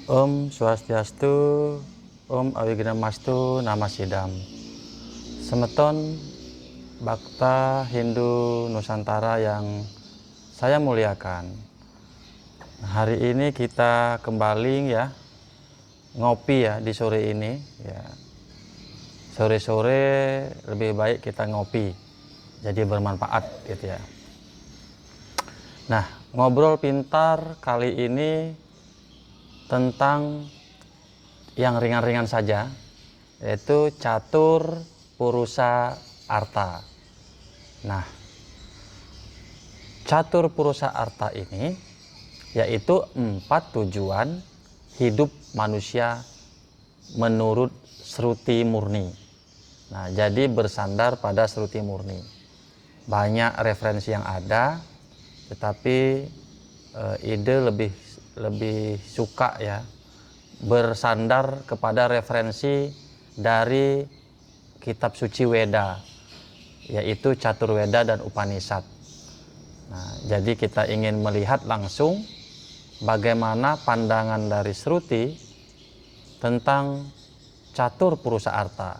Om Swastiastu, Om Awigiramastu, Namasidam. Semeton Bhakta Hindu Nusantara yang saya muliakan. Hari ini kita kembali ya ngopi ya di sore ini ya. Sore-sore lebih baik kita ngopi. Jadi bermanfaat gitu ya. Nah, ngobrol pintar kali ini tentang yang ringan-ringan saja, yaitu catur purusa arta. Nah, catur purusa arta ini yaitu 4 tujuan hidup manusia menurut Sruti Murni. Nah, jadi bersandar pada Sruti Murni. Banyak referensi yang ada, tetapi ide lebih suka ya bersandar kepada referensi dari kitab suci Weda, yaitu Catur Weda dan Upanishad. Nah, jadi kita ingin melihat langsung bagaimana pandangan dari Sruti tentang catur purusa arta.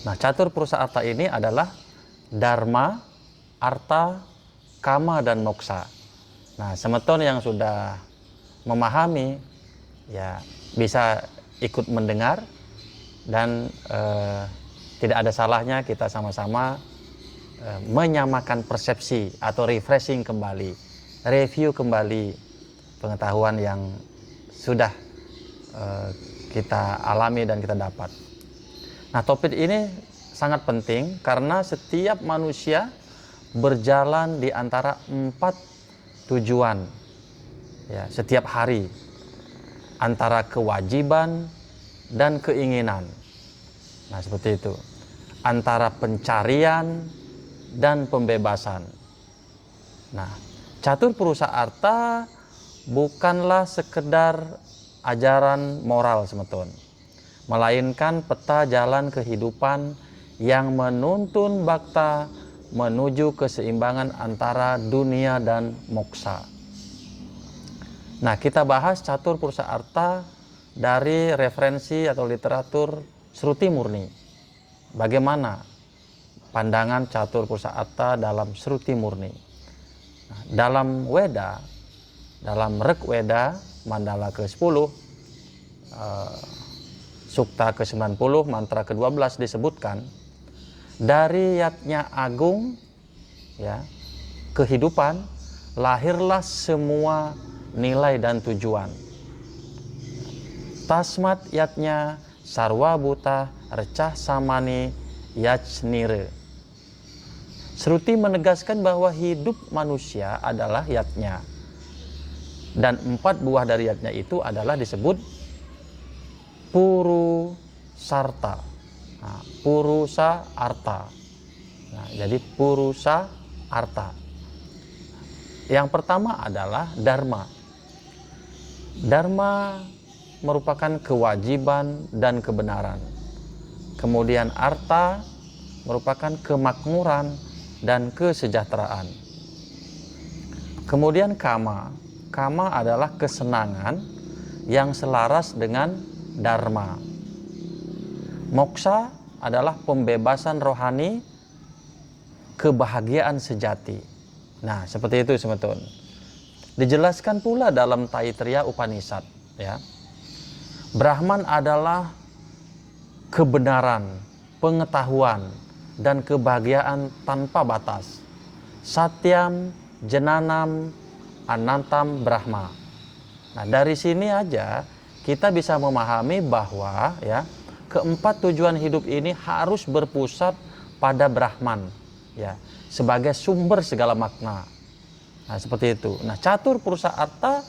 Nah, catur purusa arta ini adalah dharma, arta, kama, dan moksa. Nah, semeton yang sudah memahami ya bisa ikut mendengar dan tidak ada salahnya kita sama-sama menyamakan persepsi atau refreshing kembali, review kembali pengetahuan yang sudah kita alami dan kita dapat. Nah, topik ini sangat penting karena setiap manusia berjalan di antara 4 tujuan ya setiap hari, antara kewajiban dan keinginan. Nah, seperti itu, antara pencarian dan pembebasan. Nah, catur purusa arta bukanlah sekedar ajaran moral semeton, melainkan peta jalan kehidupan yang menuntun bhakta menuju keseimbangan antara dunia dan moksa. Nah, kita bahas catur purusa arta dari referensi atau literatur Sruti Murni. Bagaimana pandangan catur purusa arta dalam Sruti Murni? Nah, dalam Weda, dalam Rig Weda mandala ke-10, sukta ke-90, mantra ke-12 disebutkan, dari yatnya agung ya kehidupan lahirlah semua nilai dan tujuan. Tasmat yatnya sarwa buta recah samani yacnire. Sruti menegaskan bahwa hidup manusia adalah yatnya, dan 4 buah dari yatnya itu adalah disebut purusarta. Nah, purusa arta. Nah, jadi purusa arta. Yang pertama adalah dharma. Dharma merupakan kewajiban dan kebenaran. Kemudian arta merupakan kemakmuran dan kesejahteraan. Kemudian kama. Kama adalah kesenangan yang selaras dengan dharma. Moksa adalah pembebasan rohani, kebahagiaan sejati. Nah, seperti itu semetun. Dijelaskan pula dalam Taittiriya Upanishad ya. Brahman adalah kebenaran, pengetahuan, dan kebahagiaan tanpa batas. Satyam, Jenanam, Anantam, Brahma. Nah, dari sini aja kita bisa memahami bahwa ya keempat tujuan hidup ini harus berpusat pada Brahman ya sebagai sumber segala makna. Nah, seperti itu. Nah, catur purusa arta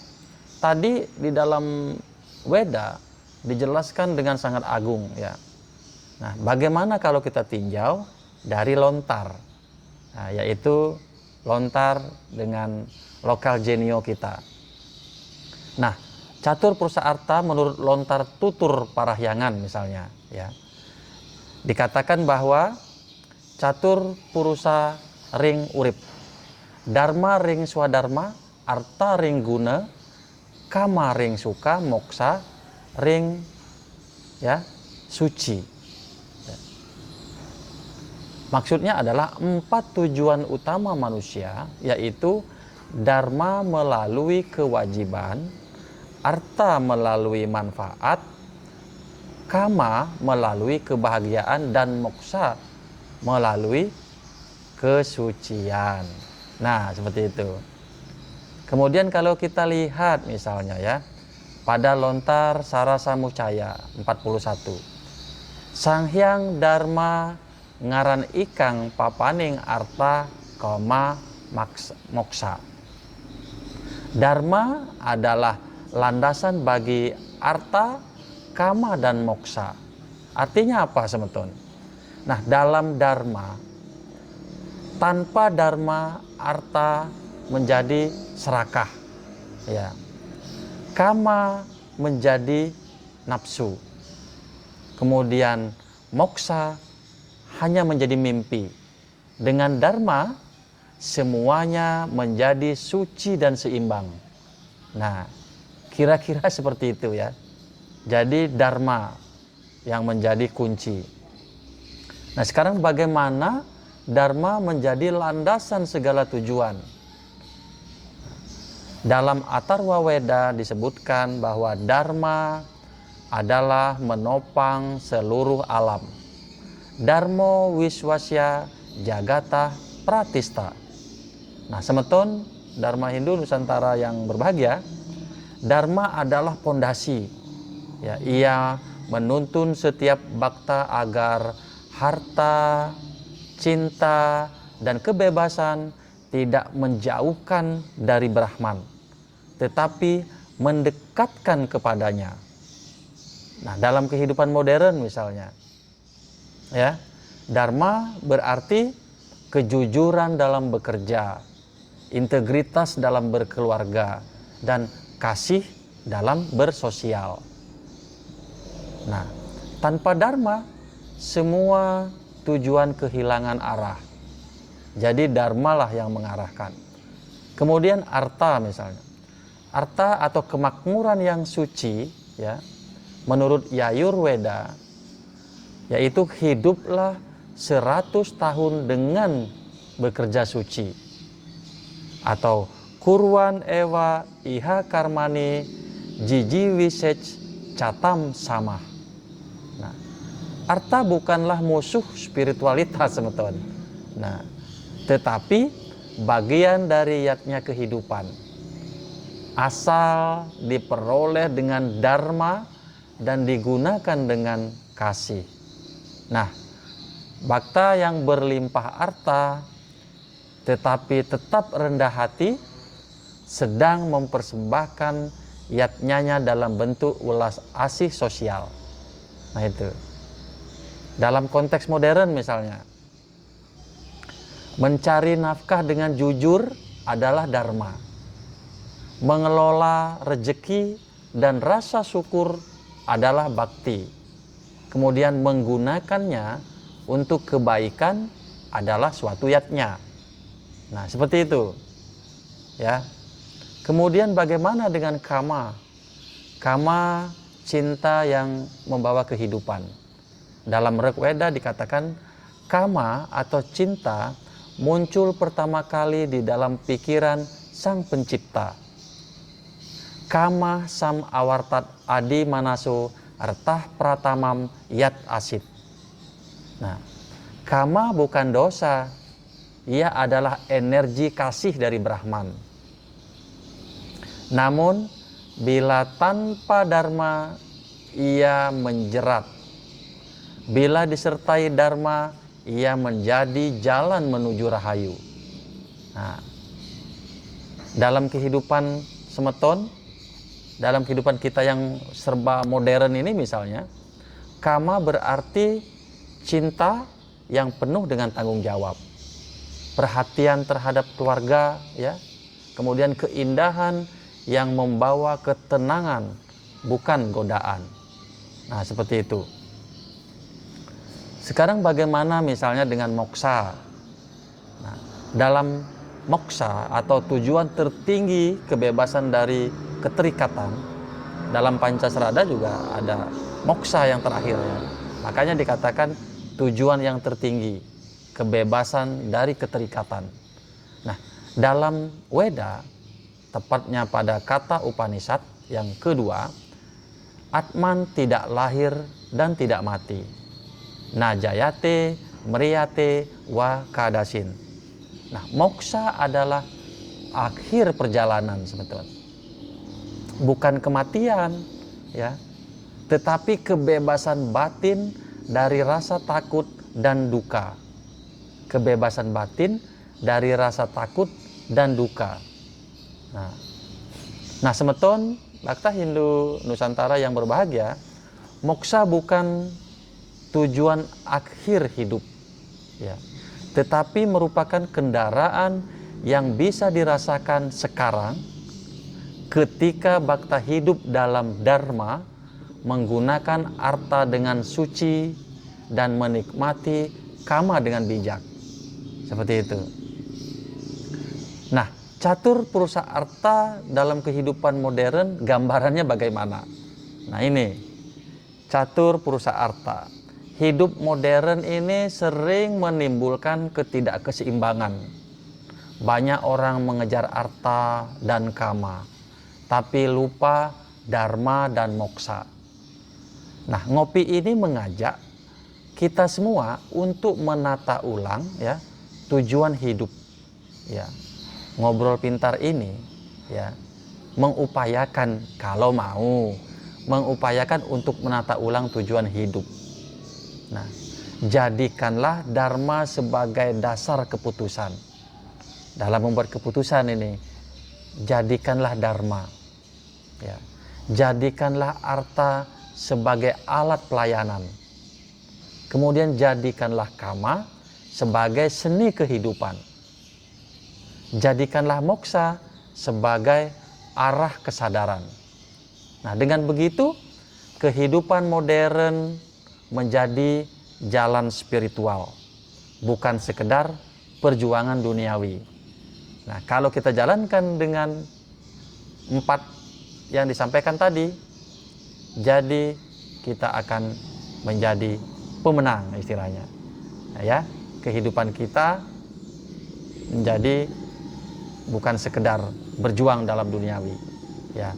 tadi di dalam Weda dijelaskan dengan sangat agung ya. Nah, bagaimana kalau kita tinjau dari lontar? Nah, yaitu lontar dengan lokal genio kita. Nah, catur purusa arta menurut lontar tutur parahyangan misalnya ya. Dikatakan bahwa catur purusa ring urip, dharma ring swadharma, arta ring guna, kama ring suka, moksa ring ya suci. Maksudnya adalah 4 tujuan utama manusia, yaitu dharma melalui kewajiban, arta melalui manfaat, kama melalui kebahagiaan, dan moksa melalui kesucian. Nah, seperti itu. Kemudian kalau kita lihat misalnya ya, pada lontar Sarasa Mucaya 41. Sang Hyang Dharma ngaran ikang papaning arta koma moksa. Dharma adalah landasan bagi arta, kama, dan moksa. Artinya apa, semeton? Nah, dalam dharma, tanpa dharma, arta menjadi serakah. Ya. Kama menjadi nafsu. Kemudian moksa hanya menjadi mimpi. Dengan dharma, semuanya menjadi suci dan seimbang. Nah, kira-kira seperti itu ya. Jadi dharma yang menjadi kunci. Nah, sekarang bagaimana dharma menjadi landasan segala tujuan? Dalam Atharwa Weda disebutkan bahwa dharma adalah menopang seluruh alam. Dharmo wiswasya jagata pratista. Nah, semeton Dharma Hindu Nusantara yang berbahagia, dharma adalah pondasi. Ya, ia menuntun setiap bhakta agar harta, cinta, dan kebebasan tidak menjauhkan dari Brahman, tetapi mendekatkan kepadanya. Nah, dalam kehidupan modern misalnya, ya, dharma berarti kejujuran dalam bekerja, integritas dalam berkeluarga, dan kasih dalam bersosial. Nah, tanpa dharma, semua tujuan kehilangan arah. Jadi dharma lah yang mengarahkan. Kemudian arta misalnya. Arta atau kemakmuran yang suci, ya, menurut Yayurveda, yaitu hiduplah 100 tahun dengan bekerja suci. Atau kurwan ewa iha karmani jiji wisech catam sama. Nah, arta bukanlah musuh spiritualitas, teman-teman. Nah, tetapi bagian dari yatnya kehidupan. Asal diperoleh dengan dharma dan digunakan dengan kasih. Nah, bhakta yang berlimpah arta tetapi tetap rendah hati sedang mempersembahkan yatnyanya dalam bentuk welas asih sosial. Nah, itu. Dalam konteks modern misalnya, mencari nafkah dengan jujur adalah dharma. Mengelola rejeki dan rasa syukur adalah bakti. Kemudian menggunakannya untuk kebaikan adalah suatu yatnya. Nah, seperti itu. Ya. Kemudian bagaimana dengan kama? Kama cinta yang membawa kehidupan. Dalam Rigveda dikatakan kama atau cinta muncul pertama kali di dalam pikiran Sang Pencipta. Kama sam awartat adi manaso artah pratamam yat asit. Nah, kama bukan dosa, ia adalah energi kasih dari Brahman. Namun, bila tanpa dharma, ia menjerat. Bila disertai dharma, ia menjadi jalan menuju rahayu. Nah, dalam kehidupan semeton, dalam kehidupan kita yang serba modern ini misalnya, kama berarti cinta yang penuh dengan tanggung jawab, perhatian terhadap keluarga, ya, kemudian keindahan yang membawa ketenangan, bukan godaan. Nah, seperti itu. Sekarang bagaimana misalnya dengan moksa? Nah, dalam moksa atau tujuan tertinggi kebebasan dari keterikatan. Dalam Pancasrada juga ada moksa yang terakhir ya. Makanya dikatakan tujuan yang tertinggi, kebebasan dari keterikatan. Nah, dalam Weda, tepatnya pada kata Upanishad yang kedua, Atman tidak lahir dan tidak mati. Najayate, mriyate, wa kadasin. Nah, moksa adalah akhir perjalanan sebetulnya. Bukan kematian, ya, tetapi kebebasan batin dari rasa takut dan duka. Kebebasan batin dari rasa takut dan duka. Nah, semeton Bhakta Hindu Nusantara yang berbahagia, moksa bukan tujuan akhir hidup, ya, tetapi merupakan kendaraan yang bisa dirasakan sekarang ketika Bhakta hidup dalam Dharma, menggunakan arta dengan suci dan menikmati kama dengan bijak. Seperti itu. Nah, catur purusa arta dalam kehidupan modern gambarannya bagaimana? Nah, ini catur purusa arta. Hidup modern ini sering menimbulkan ketidakkeseimbangan. Banyak orang mengejar arta dan kama, tapi lupa dharma dan moksa. Nah, ngopi ini mengajak kita semua untuk menata ulang ya tujuan hidup. Ya. Ngobrol pintar ini ya mengupayakan, kalau mau mengupayakan untuk menata ulang tujuan hidup. Nah, jadikanlah dharma sebagai dasar keputusan. Dalam membuat keputusan ini, jadikanlah dharma. Ya. Jadikanlah arta sebagai alat pelayanan. Kemudian jadikanlah kama sebagai seni kehidupan. Jadikanlah moksa sebagai arah kesadaran. Nah, dengan begitu kehidupan modern menjadi jalan spiritual, bukan sekedar perjuangan duniawi. Nah, kalau kita jalankan dengan 4 yang disampaikan tadi, jadi kita akan menjadi pemenang istilahnya. Nah, ya, kehidupan kita menjadi bukan sekedar berjuang dalam duniawi, ya.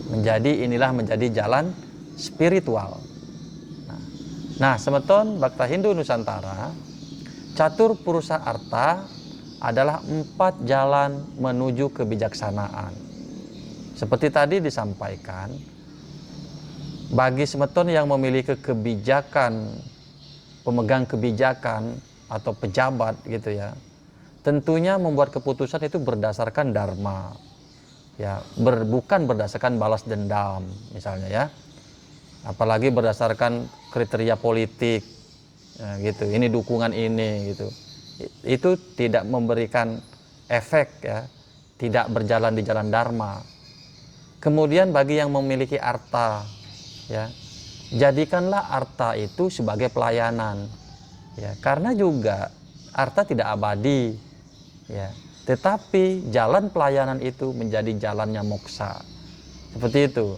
Menjadi jalan spiritual. Nah, semeton Bhakta Hindu Nusantara, catur purusa arta adalah 4 jalan menuju kebijaksanaan. Seperti tadi disampaikan, bagi semeton yang memiliki kebijakan, pemegang kebijakan atau pejabat gitu ya, tentunya membuat keputusan itu berdasarkan dharma, ya, bukan berdasarkan balas dendam misalnya ya, apalagi berdasarkan kriteria politik, ya, gitu. Ini dukungan ini gitu, itu tidak memberikan efek ya, tidak berjalan di jalan dharma. Kemudian bagi yang memiliki arta, ya, jadikanlah arta itu sebagai pelayanan, ya, karena juga arta tidak abadi, ya, tetapi jalan pelayanan itu menjadi jalannya moksa. Seperti itu.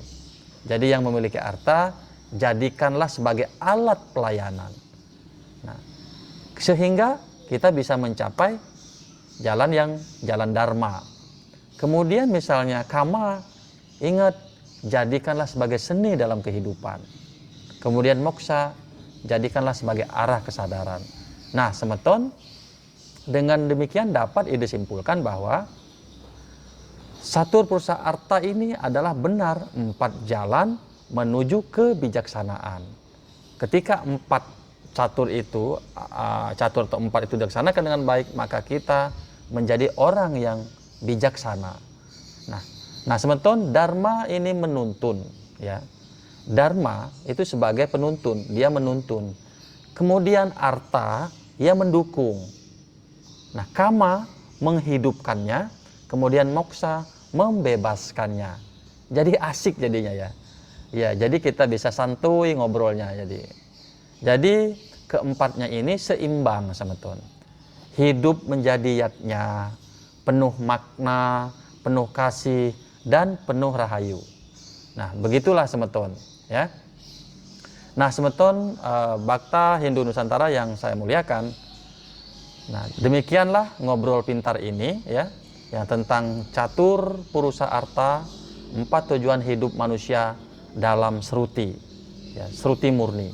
Jadi yang memiliki arta jadikanlah sebagai alat pelayanan. Nah, sehingga kita bisa mencapai jalan dharma. Kemudian misalnya kama, ingat, jadikanlah sebagai seni dalam kehidupan. Kemudian moksa, jadikanlah sebagai arah kesadaran. Nah, semeton, dengan demikian dapat disimpulkan bahwa catur purusa arta ini adalah benar 4 jalan menuju kebijaksanaan. Ketika 4 catur itu, catur atau 4 itu dilaksanakan dengan baik, maka kita menjadi orang yang bijaksana. Nah, semeton, dharma ini menuntun, ya. Dharma itu sebagai penuntun, dia menuntun. Kemudian arta, ia mendukung. Nah, kama menghidupkannya, kemudian moksa membebaskannya. Jadi asik jadinya ya. Ya, jadi kita bisa santuy ngobrolnya Jadi keempatnya ini seimbang semeton. Hidup menjadi yatnya, penuh makna, penuh kasih, dan penuh rahayu. Nah, begitulah semeton, ya. Nah, semeton Bakta Hindu Nusantara yang saya muliakan. Nah, demikianlah ngobrol pintar ini, ya, yang tentang catur purusa arta, 4 tujuan hidup manusia dalam seruti, ya, seruti murni.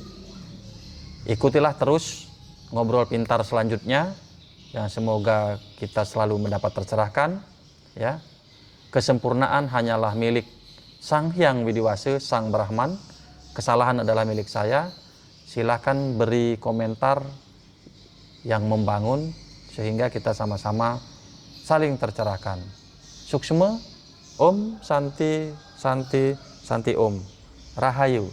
Ikutilah terus ngobrol pintar selanjutnya, yang semoga kita selalu mendapat tercerahkan, ya. Kesempurnaan hanyalah milik Sang Hyang Widiwasa, Sang Brahman. Kesalahan adalah milik saya. Silakan beri komentar yang membangun sehingga kita sama-sama saling tercerahkan. Suksma, Om Santi Santi Santi Om. Rahayu.